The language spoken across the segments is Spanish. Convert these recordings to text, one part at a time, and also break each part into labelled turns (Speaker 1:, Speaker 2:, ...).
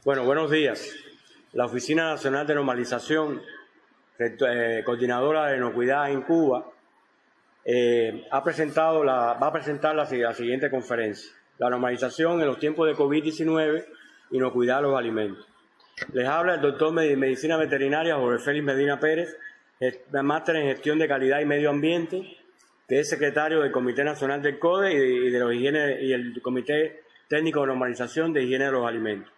Speaker 1: Bueno, buenos días. La Oficina Nacional de Normalización, coordinadora de inocuidad en Cuba, va a presentar la siguiente conferencia: la normalización en los tiempos de COVID-19, inocuidad a los alimentos. Les habla el doctor de Medicina Veterinaria Jorge Félix Medina Pérez, máster en Gestión de Calidad y Medio Ambiente, que es secretario del Comité Nacional del CODE y el Comité Técnico de Normalización de Higiene de los Alimentos.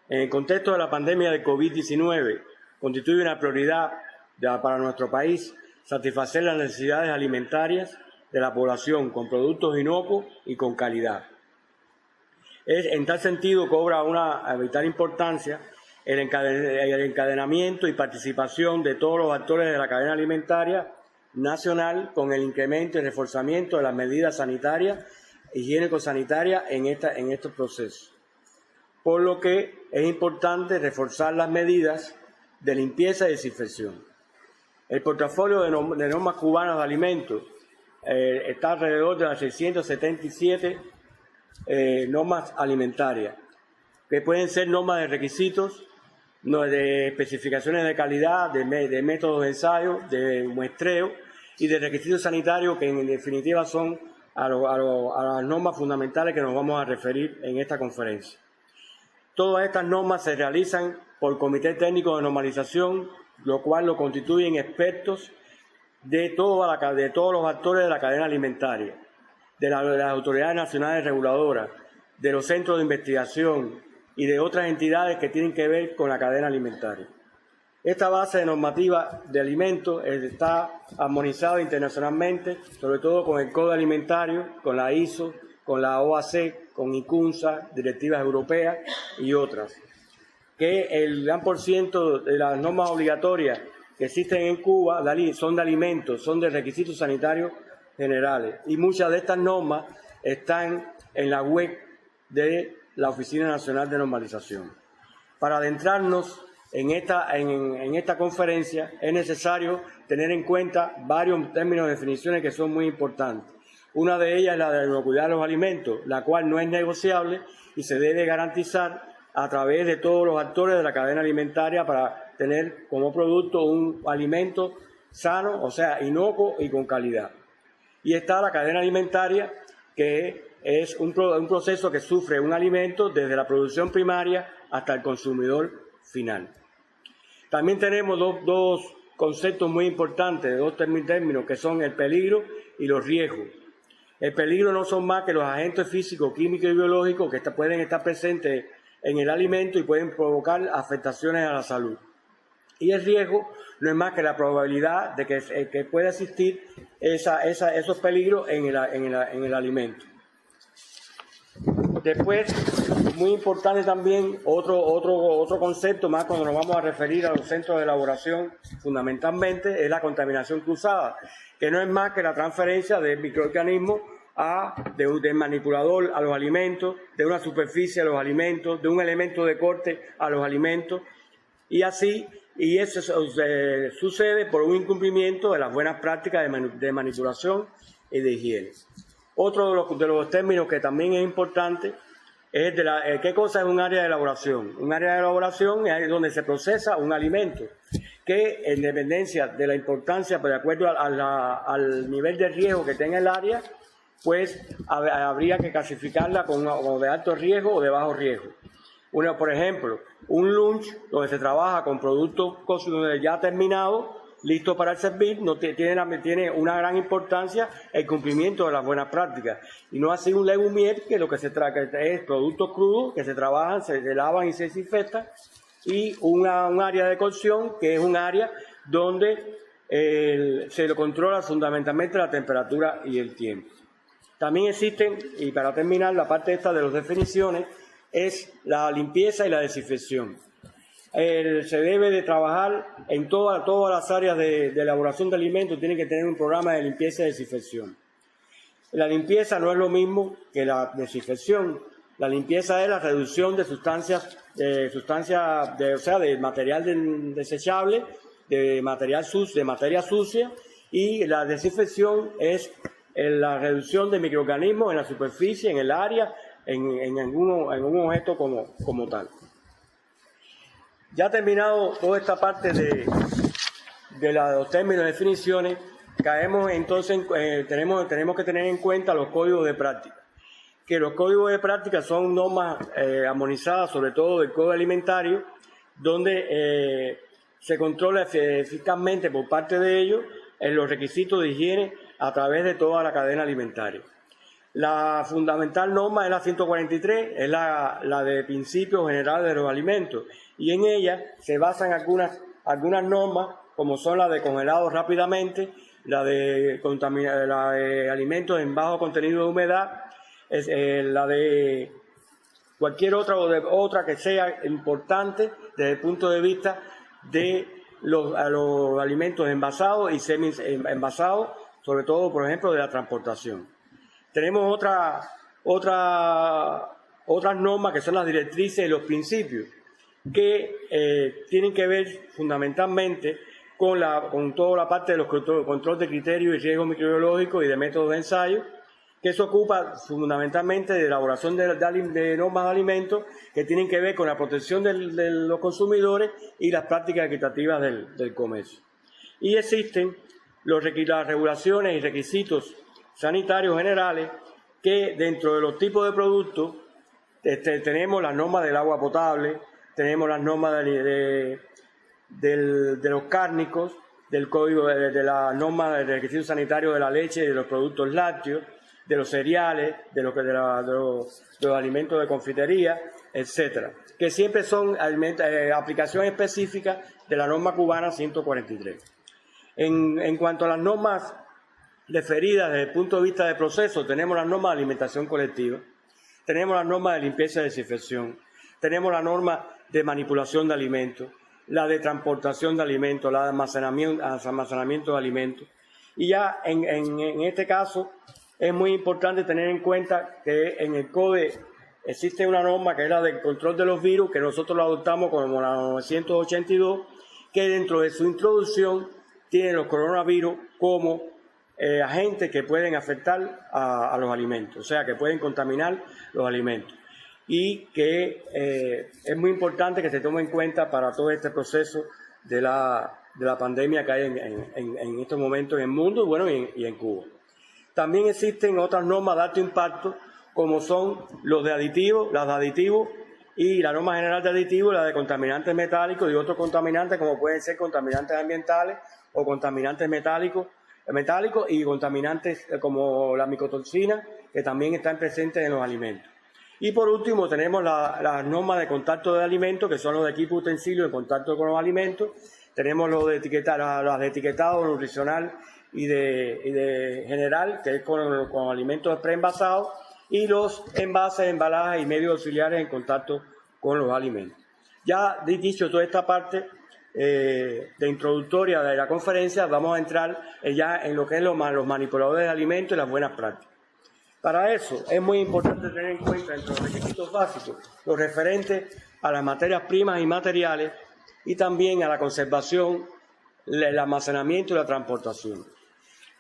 Speaker 1: En el contexto de la pandemia de COVID-19, constituye una prioridad para nuestro país satisfacer las necesidades alimentarias de la población con productos inocuos y con calidad. En tal sentido, cobra una vital importancia el encadenamiento y participación de todos los actores de la cadena alimentaria nacional con el incremento y reforzamiento de las medidas sanitarias e higiénico-sanitarias en estos procesos. Por lo que es importante reforzar las medidas de limpieza y desinfección. El portafolio de normas cubanas de alimentos está alrededor de las 677 normas alimentarias, que pueden ser normas de requisitos, de especificaciones de calidad, de métodos de ensayo, de muestreo y de requisitos sanitarios, que en definitiva son a las normas fundamentales que nos vamos a referir en esta conferencia. Todas estas normas se realizan por Comité Técnico de Normalización, lo cual lo constituyen expertos de todos los actores de la cadena alimentaria, de las autoridades nacionales reguladoras, de los centros de investigación y de otras entidades que tienen que ver con la cadena alimentaria. Esta base de normativa de alimentos está armonizada internacionalmente, sobre todo con el Código Alimentario, con la ISO, con la OAC, con ICUNSA, directivas europeas y otras, que el gran por ciento de las normas obligatorias que existen en Cuba son de alimentos, son de requisitos sanitarios generales, y muchas de estas normas están en la web de la Oficina Nacional de Normalización. Para adentrarnos en esta conferencia es necesario tener en cuenta varios términos de definiciones que son muy importantes. Una de ellas es la de inocuidad de los alimentos, la cual no es negociable y se debe garantizar a través de todos los actores de la cadena alimentaria para tener como producto un alimento sano, o sea, inocuo y con calidad. Y está la cadena alimentaria, que es un proceso que sufre un alimento desde la producción primaria hasta el consumidor final. También tenemos dos conceptos muy importantes, dos términos que son el peligro y los riesgos. El peligro no son más que los agentes físicos, químicos y biológicos que pueden estar presentes en el alimento y pueden provocar afectaciones a la salud. Y el riesgo no es más que la probabilidad de que pueda existir esos peligros en el alimento. Después, muy importante también, otro concepto más cuando nos vamos a referir a los centros de elaboración, fundamentalmente, es la contaminación cruzada, que no es más que la transferencia de microorganismos del manipulador a los alimentos, de una superficie a los alimentos, de un elemento de corte a los alimentos, y eso sucede por un incumplimiento de las buenas prácticas de manipulación y de higiene. Otro de los términos que también es importante es ¿qué cosa es un área de elaboración? Un área de elaboración es donde se procesa un alimento, que en dependencia de la importancia, de acuerdo al nivel de riesgo que tenga el área, pues habría que clasificarla como de alto riesgo o de bajo riesgo. Por ejemplo, un lunch donde se trabaja con productos ya terminados, listo para el servir, tiene una gran importancia el cumplimiento de las buenas prácticas. Y no así un legumier, que lo que se trata es productos crudos que se trabajan, se lavan y se desinfectan, y un área de cocción, que es un área donde se lo controla fundamentalmente la temperatura y el tiempo. También existen, y para terminar, la parte esta de las definiciones, es la limpieza y la desinfección. Se debe de trabajar en todas las áreas de elaboración de alimentos, tienen que tener un programa de limpieza y desinfección. La limpieza no es lo mismo que la desinfección. La limpieza es la reducción de sustancias, de material desechable, de materia sucia, y la desinfección es la reducción de microorganismos en la superficie, en el área, en algún objeto como tal. Ya terminado toda esta parte de los términos y definiciones, caemos entonces, tenemos que tener en cuenta los códigos de práctica. Que los códigos de práctica son normas armonizadas, sobre todo del Código Alimentario, donde se controla eficazmente por parte de ellos los requisitos de higiene a través de toda la cadena alimentaria. La fundamental norma es la 143, es la de principios generales de los alimentos, y en ella se basan algunas normas, como son la de congelados rápidamente, la de alimentos en bajo contenido de humedad, la de cualquier otra que sea importante desde el punto de vista de los alimentos envasados y semi-envasados, sobre todo, por ejemplo, de la transportación. Tenemos otras normas que son las directrices y los principios, que tienen que ver fundamentalmente con toda la parte de los control de criterios y riesgos microbiológicos y de métodos de ensayo, que se ocupa fundamentalmente de elaboración de normas de alimentos que tienen que ver con la protección de los consumidores y las prácticas equitativas del comercio. Y existen las regulaciones y requisitos sanitarios generales que dentro de los tipos de productos tenemos las normas del agua potable, tenemos las normas de los cárnicos, del código de las normas de requisitos sanitarios de la leche y de los productos lácteos, de los cereales, de los alimentos de confitería, etcétera, que siempre son aplicaciones específicas de la norma cubana 143. En cuanto a las normas referidas desde el punto de vista de proceso, tenemos las normas de alimentación colectiva, tenemos las normas de limpieza y desinfección, tenemos la norma de manipulación de alimentos, la de transportación de alimentos, la de almacenamiento de alimentos. Y ya en este caso es muy importante tener en cuenta que en el CODE existe una norma que es la del control de los virus, que nosotros la adoptamos como la 982, que dentro de su introducción tiene los coronavirus como agentes que pueden afectar a los alimentos, o sea, que pueden contaminar los alimentos. Y que es muy importante que se tome en cuenta para todo este proceso de la pandemia que hay en estos momentos en el mundo y, bueno, y en Cuba. También existen otras normas de alto impacto, como son los de aditivos, las de aditivos y la norma general de aditivos, la de contaminantes metálicos y otros contaminantes, como pueden ser contaminantes ambientales o contaminantes metálicos y contaminantes como la micotoxina, que también están presentes en los alimentos. Y por último tenemos las normas de contacto de alimentos, que son los de equipo utensilios de contacto con los alimentos. Tenemos las de etiquetado nutricional y de general, que es con alimentos preenvasados, y los envases, embalajes y medios auxiliares en contacto con los alimentos. Ya dicho toda esta parte de introductoria de la conferencia, vamos a entrar ya en lo que es los manipuladores de alimentos y las buenas prácticas. Para eso es muy importante tener en cuenta entre los requisitos básicos los referentes a las materias primas y materiales y también a la conservación, el almacenamiento y la transportación.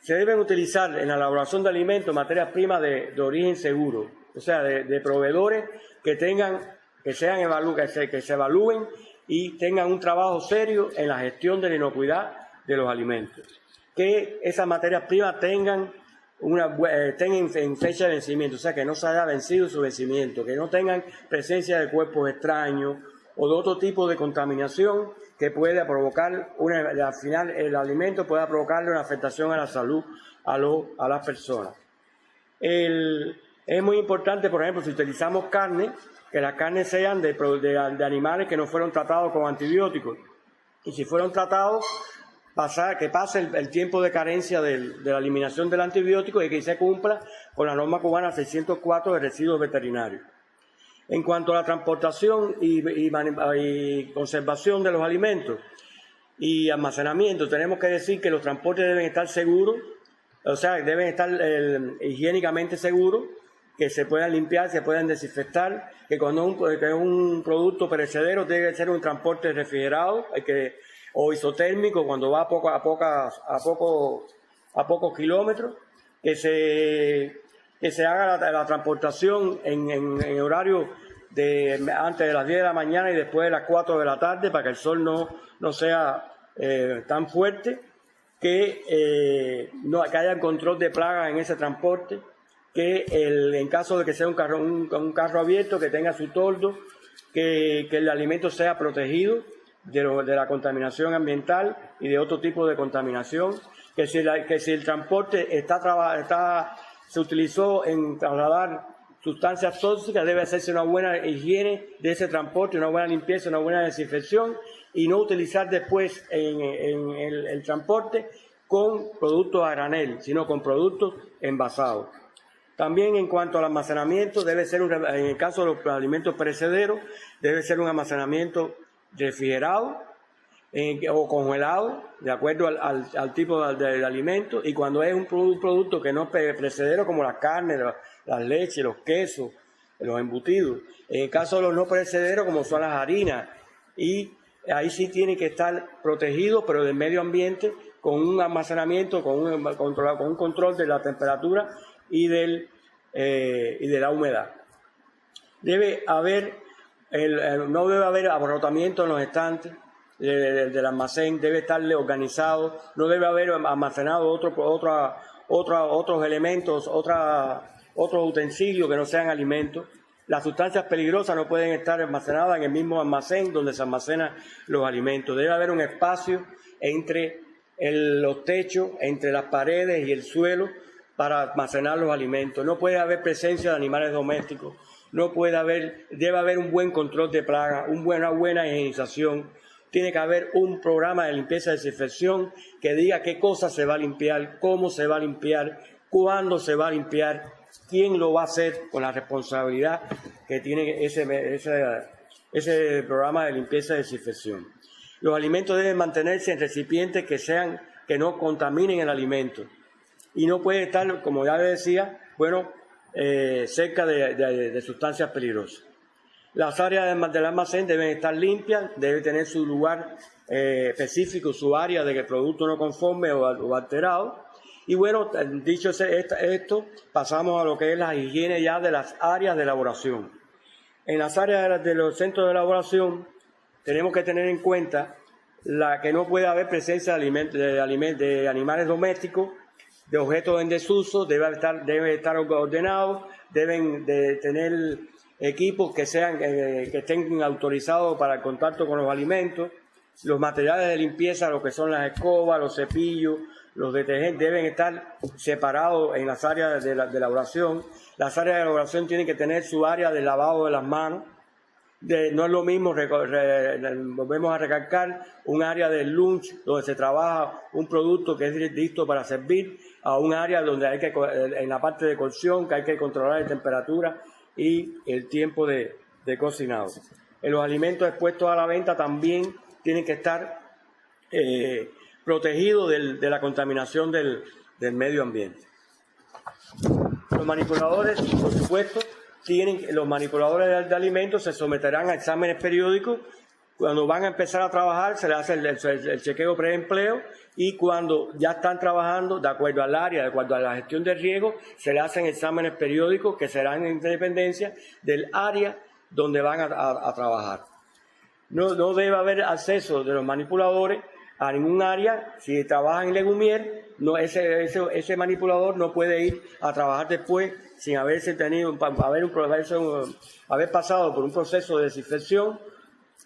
Speaker 1: Se deben utilizar en la elaboración de alimentos materias primas de origen seguro, o sea, de proveedores que se evalúen y tengan un trabajo serio en la gestión de la inocuidad de los alimentos. Que esas materias primas tengan en fecha de vencimiento, o sea, que no se haya vencido su vencimiento, que no tengan presencia de cuerpos extraños o de otro tipo de contaminación que pueda provocar, al final el alimento pueda provocarle una afectación a la salud a las personas. Es muy importante, por ejemplo, si utilizamos carne, que las carnes sean de animales que no fueron tratados con antibióticos. Y si fueron tratados, que pase el tiempo de carencia de la eliminación del antibiótico y que se cumpla con la norma cubana 604 de residuos veterinarios. En cuanto a la transportación y conservación de los alimentos y almacenamiento, tenemos que decir que los transportes deben estar seguros, o sea, deben estar higiénicamente seguros, que se puedan limpiar, se puedan desinfectar, que cuando un producto perecedero debe ser un transporte refrigerado, o isotérmico cuando va a pocos kilómetros, que se haga la transportación en horario antes de las 10 de la mañana y después de las 4 de la tarde para que el sol no sea tan fuerte, que haya control de plagas en ese transporte, que en caso de que sea un carro abierto, que tenga su toldo, que el alimento sea protegido de la contaminación ambiental y de otro tipo de contaminación, que si el transporte se utilizó en trasladar sustancias tóxicas, debe hacerse una buena higiene de ese transporte, una buena limpieza, una buena desinfección, y no utilizar después en el transporte con productos a granel, sino con productos envasados. También en cuanto al almacenamiento, debe ser, en el caso de los alimentos perecederos, debe ser un almacenamiento refrigerado o congelado, de acuerdo al tipo de alimento, y cuando es un producto que no es perecedero, como las carnes, las leches, los quesos, los embutidos. En el caso de los no perecederos, como son las harinas, y ahí sí tiene que estar protegido, pero del medio ambiente, con un almacenamiento, con un control de la temperatura y de la humedad. No debe haber abarrotamiento en los estantes del almacén, debe estarle organizado, no debe haber almacenado otros elementos, otros utensilios que no sean alimentos. Las sustancias peligrosas no pueden estar almacenadas en el mismo almacén donde se almacenan los alimentos. Debe haber un espacio entre los techos, entre las paredes y el suelo para almacenar los alimentos. No puede haber presencia de animales domésticos. Debe haber un buen control de plagas, una buena higienización. Tiene que haber un programa de limpieza y desinfección que diga qué cosas se va a limpiar, cómo se va a limpiar, cuándo se va a limpiar, quién lo va a hacer, con la responsabilidad que tiene ese programa de limpieza y desinfección. Los alimentos deben mantenerse en recipientes que no contaminen el alimento. Y no puede estar, como ya le decía, cerca de sustancias peligrosas. Las áreas del almacén deben estar limpias, debe tener su lugar específico, su área de producto no conforme o alterado. Y bueno, dicho esto, pasamos a lo que es la higiene ya de las áreas de elaboración. En las áreas de los centros de elaboración tenemos que tener en cuenta que no puede haber presencia de animales domésticos, de objetos en desuso, debe estar ordenados, deben de tener equipos que estén autorizados para el contacto con los alimentos. Los materiales de limpieza, lo que son las escobas, los cepillos, los detergentes, deben estar separados en las áreas de elaboración. Las áreas de elaboración tienen que tener su área de lavado de las manos. No es lo mismo, volvemos a recalcar, un área del lunch donde se trabaja un producto que es listo para servir, a un área donde en la parte de cocción, que hay que controlar la temperatura y el tiempo de cocinado. Los alimentos expuestos a la venta también tienen que estar protegidos de la contaminación del medio ambiente. Los manipuladores, por supuesto, los manipuladores de alimentos se someterán a exámenes periódicos. Cuando van a empezar a trabajar se les hace el chequeo preempleo, y cuando ya están trabajando, de acuerdo al área, de acuerdo a la gestión de riesgo, se les hacen exámenes periódicos que serán en dependencia del área donde van a trabajar. No debe haber acceso de los manipuladores a ningún área. Si trabajan en legumier, ese manipulador no puede ir a trabajar después sin haber pasado por un proceso de desinfección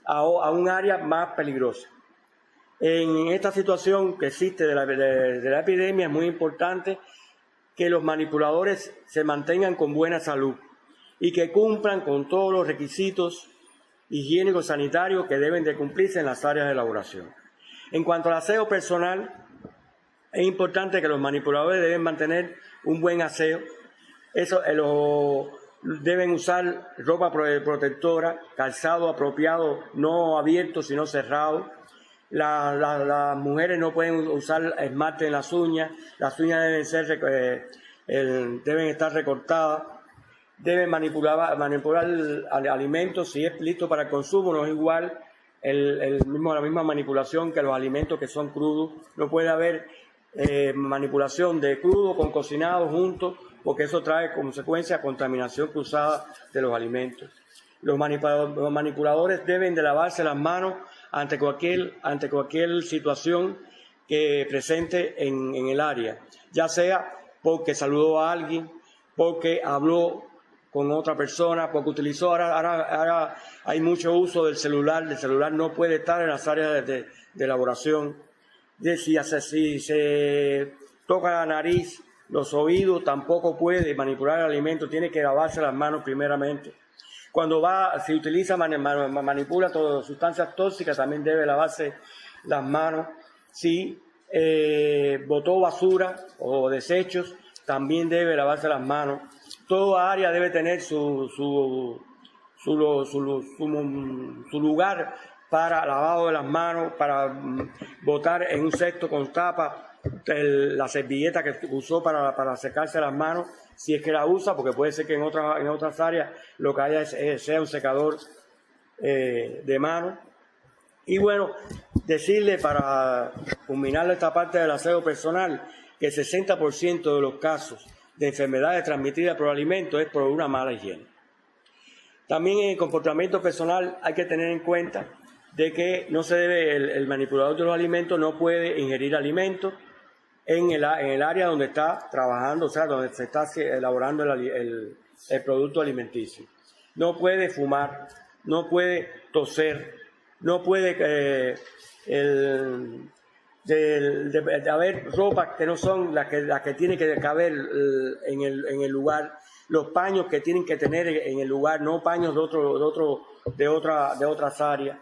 Speaker 1: a un área más peligrosa. En esta situación que existe de la epidemia, es muy importante que los manipuladores se mantengan con buena salud y que cumplan con todos los requisitos higiénicos sanitarios que deben de cumplirse en las áreas de elaboración. En cuanto al aseo personal, es importante que los manipuladores deben mantener un buen aseo. Deben usar ropa protectora, calzado apropiado, no abierto sino cerrado. Las mujeres no pueden usar esmalte en las uñas deben estar recortadas. Deben manipular alimentos si es listo para el consumo, no es igual la misma manipulación que los alimentos que son crudos. No puede haber manipulación de crudo con cocinado juntos, porque eso trae consecuencia contaminación cruzada de los alimentos. Los manipuladores deben de lavarse las manos ante cualquier situación que presente en el área, ya sea porque saludó a alguien, porque habló con otra persona, porque utilizó, ahora hay mucho uso del celular. El celular no puede estar en las áreas de elaboración. Si se toca la nariz, los oídos, tampoco puede manipular el alimento, tiene que lavarse las manos primeramente. Cuando si utiliza, manipula todas sustancias tóxicas, también debe lavarse las manos. Si botó basura o desechos, también debe lavarse las manos. Toda área debe tener su lugar para lavado de las manos, para botar en un cesto con tapa la servilleta que usó para secarse las manos, si es que la usa, porque puede ser que en otras áreas lo que haya sea un secador de mano. Y bueno, decirle, para culminar esta parte del aseo personal, que el 60% de los casos de enfermedades transmitidas por alimentos es por una mala higiene. También en el comportamiento personal hay que tener en cuenta de que no se debe, el manipulador de los alimentos no puede ingerir alimentos en el área donde está trabajando, o sea, donde se está elaborando el producto alimenticio. No puede fumar, no puede toser, no puede haber ropas que no son las que tienen que caber en el lugar, los paños que tienen que tener en el lugar, no paños de otras áreas.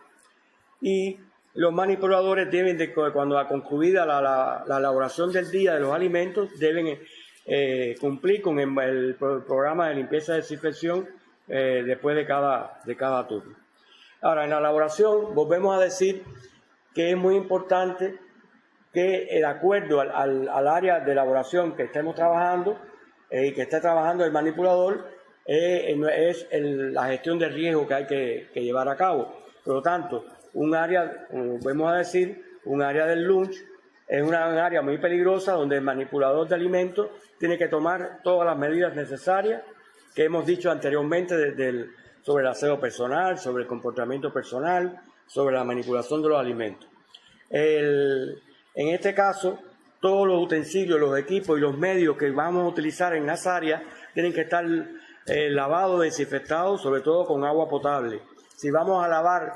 Speaker 1: Y los manipuladores deben, cuando ha concluida la elaboración del día de los alimentos, deben cumplir con el programa de limpieza y desinfección después de cada turno. Ahora, en la elaboración, volvemos a decir que es muy importante que, de acuerdo al área de elaboración que estemos trabajando y que esté trabajando el manipulador, es la gestión de riesgo que hay que llevar a cabo. Por lo tanto, un área, volvemos a decir, un área del lunch es un área muy peligrosa donde el manipulador de alimentos tiene que tomar todas las medidas necesarias que hemos dicho anteriormente sobre el aseo personal, sobre el comportamiento personal, sobre la manipulación de los alimentos. En este caso, todos los utensilios, los equipos y los medios que vamos a utilizar en las áreas tienen que estar lavados, desinfectados, sobre todo con agua potable. Si vamos a lavar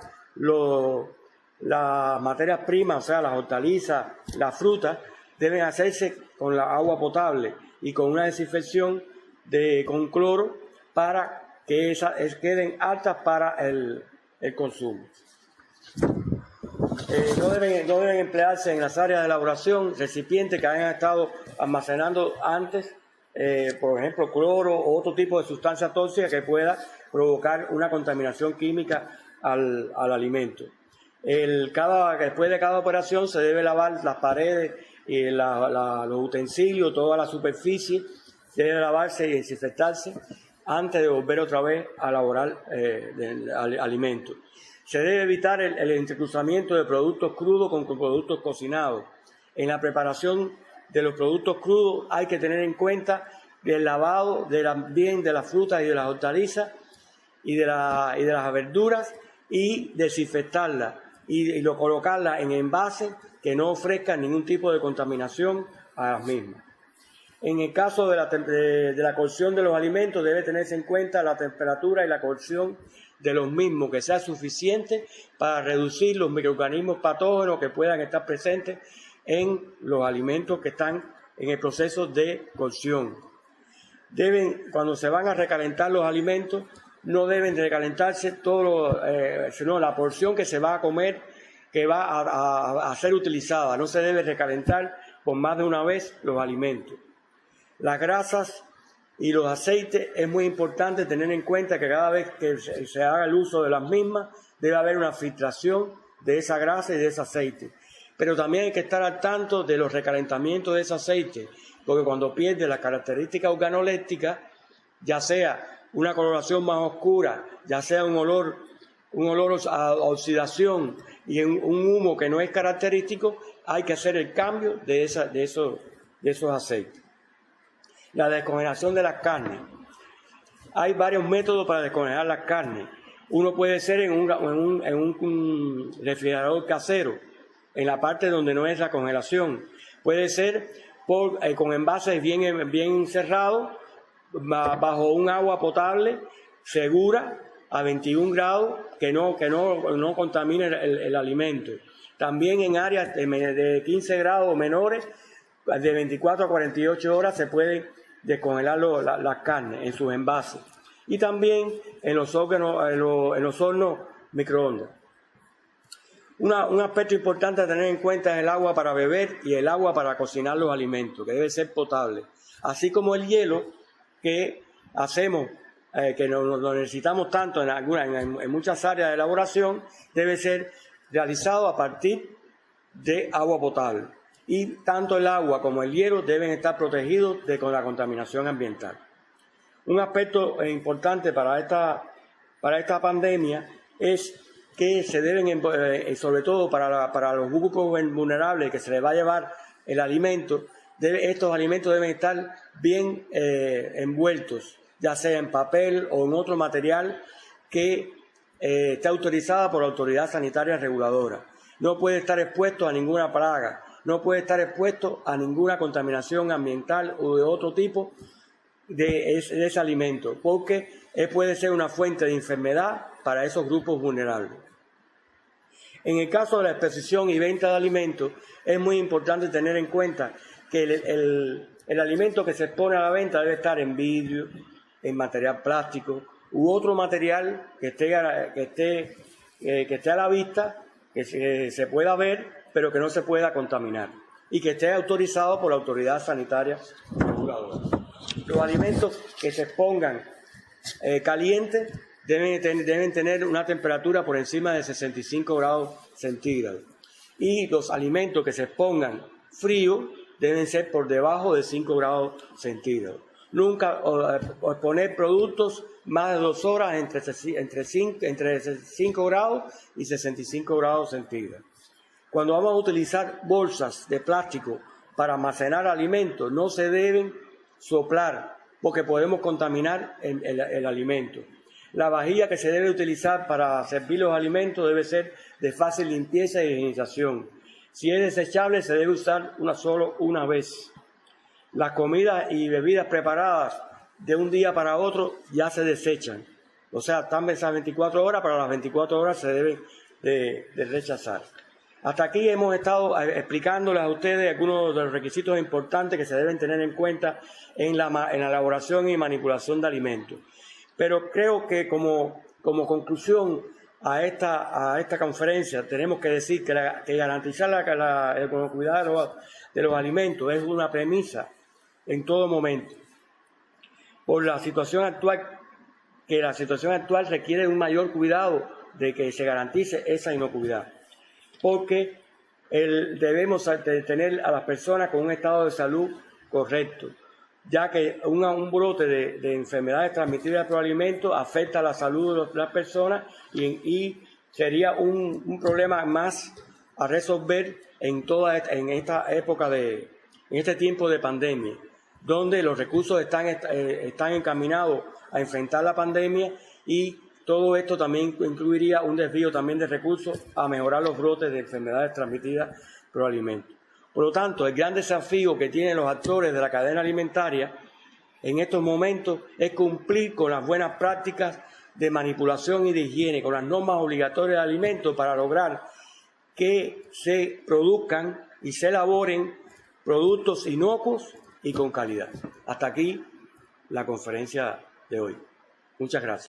Speaker 1: las materias primas, o sea, las hortalizas, las frutas, deben hacerse con la agua potable y con una desinfección con cloro para que queden aptas para el consumo. No deben emplearse en las áreas de elaboración recipientes que hayan estado almacenando antes, por ejemplo, cloro o otro tipo de sustancia tóxica que pueda provocar una contaminación química al alimento. Después de cada operación se debe lavar las paredes, los utensilios, toda la superficie debe lavarse y desinfectarse antes de volver otra vez a elaborar el alimento. Se debe evitar el entrecruzamiento de productos crudos con productos cocinados. En la preparación de los productos crudos hay que tener en cuenta el lavado bien de las frutas y de las hortalizas y de las verduras, y desinfectarlas y colocarlas en envases que no ofrezcan ningún tipo de contaminación a las mismas. En el caso de la cocción de los alimentos, debe tenerse en cuenta la temperatura y la cocción de los mismos, que sea suficiente para reducir los microorganismos patógenos que puedan estar presentes en los alimentos que están en el proceso de cocción. Cuando se van a recalentar los alimentos, no deben recalentarse sino la porción que se va a comer, que va a ser utilizada. No se debe recalentar por más de una vez los alimentos. Las grasas y los aceites, es muy importante tener en cuenta que cada vez que se haga el uso de las mismas, debe haber una filtración de esa grasa y de ese aceite. Pero también hay que estar al tanto de los recalentamientos de ese aceite, porque cuando pierde las características organolépticas, ya sea una coloración más oscura, ya sea un olor a oxidación y un humo que no es característico, hay que hacer el cambio de esos aceites. La descongelación de las carnes. Hay varios métodos para descongelar las carnes. Uno puede ser en un refrigerador casero, en la parte donde no es la congelación. Puede ser con envases bien cerrados, bajo un agua potable, segura, a 21 grados, que no contamine el alimento. También en áreas de 15 grados o menores, de 24 a 48 horas se puede descongelar las carnes en sus envases. Y también en los hornos microondas. Un aspecto importante a tener en cuenta es el agua para beber y el agua para cocinar los alimentos, que debe ser potable. Así como el hielo que hacemos, que lo necesitamos tanto en muchas áreas de elaboración, debe ser realizado a partir de agua potable. Y tanto el agua como el hielo deben estar protegidos con la contaminación ambiental. Un aspecto importante para esta pandemia es que se deben, sobre todo para los grupos vulnerables que se les va a llevar el alimento, estos alimentos deben estar bien envueltos, ya sea en papel o en otro material que esté autorizada por la autoridad sanitaria reguladora. No puede estar expuesto a ninguna plaga, no puede estar expuesto a ninguna contaminación ambiental o de otro tipo de ese alimento, porque puede ser una fuente de enfermedad para esos grupos vulnerables. En el caso de la exposición y venta de alimentos, es muy importante tener en cuenta que el alimento que se expone a la venta debe estar en vidrio, en material plástico u otro material que esté a la vista, que se pueda ver, pero que no se pueda contaminar y que esté autorizado por la autoridad sanitaria reguladora. Los alimentos que se expongan calientes deben tener una temperatura por encima de 65 grados centígrados. Y los alimentos que se expongan fríos deben ser por debajo de 5 grados centígrados. Nunca exponer productos más de 2 horas entre 5 grados y 65 grados centígrados. Cuando vamos a utilizar bolsas de plástico para almacenar alimentos, no se deben soplar porque podemos contaminar el alimento. La vajilla que se debe utilizar para servir los alimentos debe ser de fácil limpieza y higienización. Si es desechable, se debe usar solo una vez. Las comidas y bebidas preparadas de un día para otro ya se desechan. O sea, están esas 24 horas, pero a las 24 horas se deben de rechazar. Hasta aquí hemos estado explicándoles a ustedes algunos de los requisitos importantes que se deben tener en cuenta en la elaboración y manipulación de alimentos. Pero creo que como conclusión a esta conferencia tenemos que decir que garantizar el cuidado de los alimentos es una premisa en todo momento. Por la situación actual, requiere un mayor cuidado de que se garantice esa inocuidad. Porque debemos tener a las personas con un estado de salud correcto, ya que un brote de enfermedades transmitidas por alimentos afecta a la salud de las personas y sería un problema más a resolver en esta época en este tiempo de pandemia, donde los recursos están encaminados a enfrentar la pandemia y todo esto también incluiría un desvío también de recursos a mejorar los brotes de enfermedades transmitidas por alimentos. Por lo tanto, el gran desafío que tienen los actores de la cadena alimentaria en estos momentos es cumplir con las buenas prácticas de manipulación y de higiene, con las normas obligatorias de alimentos para lograr que se produzcan y se elaboren productos inocuos y con calidad. Hasta aquí la conferencia de hoy. Muchas gracias.